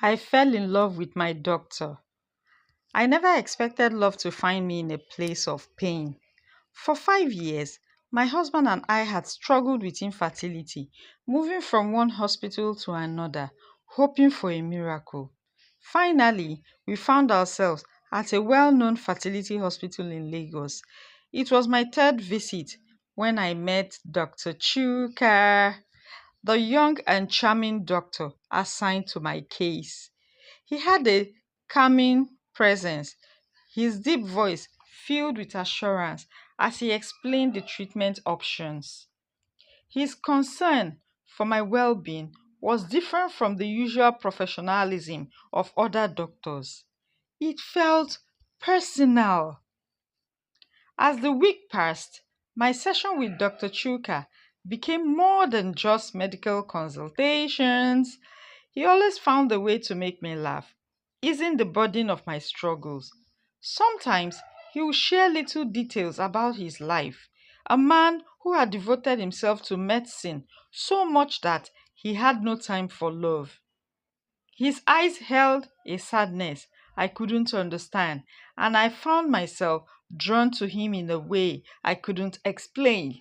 I fell in love with my doctor. I never expected love to find me in a place of pain. For 5 years, my husband and I had struggled with infertility, moving from one hospital to another, hoping for a miracle. Finally, we found ourselves at a well known fertility hospital in Lagos. It was my third visit when I met Dr. Chuka, the young and charming doctor assigned to my case. He had a calming presence, his deep voice filled with assurance as he explained the treatment options. His concern for my well being was different from the usual professionalism of other doctors. It felt personal. As the week passed, my session with Dr. Chuka became more than just medical consultations. He always found a way to make me laugh, easing the burden of my struggles. Sometimes he would share little details about his life, a man who had devoted himself to medicine so much that he had no time for love. His eyes held a sadness I couldn't understand, and I found myself drawn to him in a way I couldn't explain.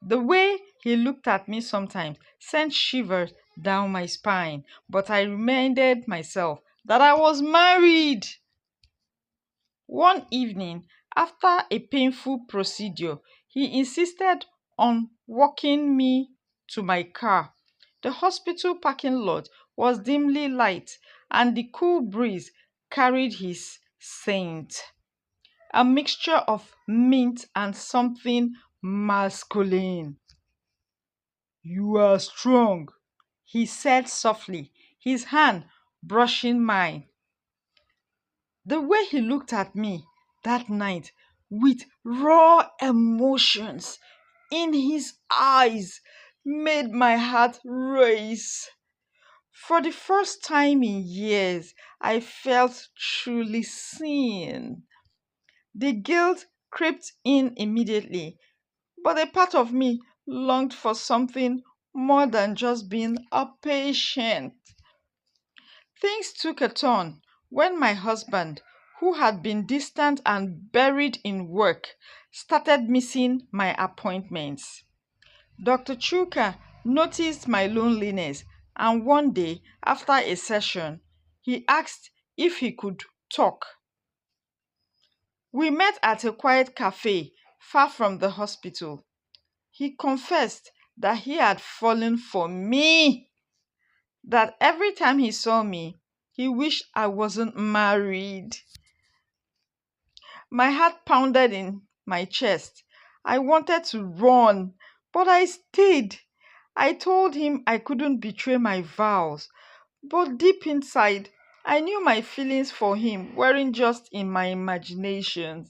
The way he looked at me sometimes sent shivers down my spine, but I reminded myself that I was married. One evening, after a painful procedure, he insisted on walking me to my car. The hospital parking lot was dimly lit, and the cool breeze carried his scent, a mixture of mint and something masculine. "You are strong," he said softly, his hand brushing mine. The way he looked at me that night with raw emotions in his eyes made my heart race. For the first time in years, I felt truly seen. The guilt crept in immediately, but a part of me longed for something more than just being a patient. Things took a turn when my husband, who had been distant and buried in work, started missing my appointments. Dr. Chuka noticed my loneliness, and one day, after a session, he asked if he could talk. We met at a quiet cafe far from the hospital. He confessed that he had fallen for me, that every time he saw me, he wished I wasn't married. My heart pounded in my chest. I wanted to run, but I stayed. I told him I couldn't betray my vows, but deep inside, I knew my feelings for him weren't just in my imagination.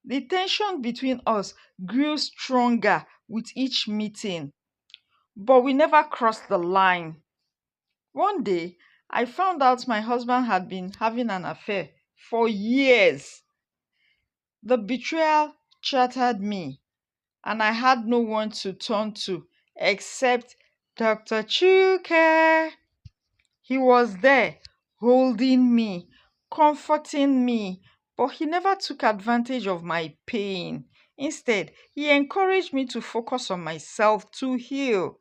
The tension between us grew stronger with each meeting, but we never crossed the line. One day, I found out my husband had been having an affair for years. The betrayal shattered me, and I had no one to turn to except Dr. Chuka. He was there, holding me, comforting me, but he never took advantage of my pain. Instead, he encouraged me to focus on myself to heal.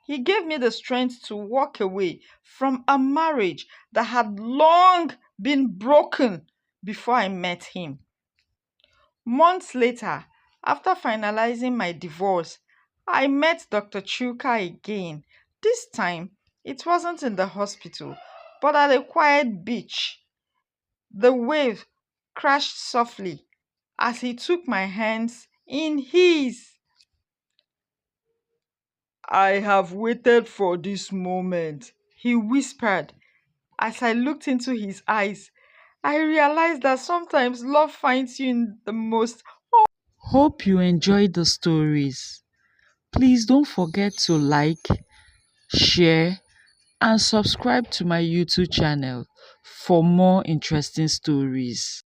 He gave me the strength to walk away from a marriage that had long been broken before I met him. Months later, after finalizing my divorce, I met Dr. Chuka again. This time, it wasn't in the hospital, but at a quiet beach. The wave crashed softly as he took my hands in his. "I have waited for this moment," he whispered. As I looked into his eyes, I realized that sometimes love finds you in the most. Hope you enjoyed the stories. Please don't forget to like, share, and subscribe to my YouTube channel for more interesting stories.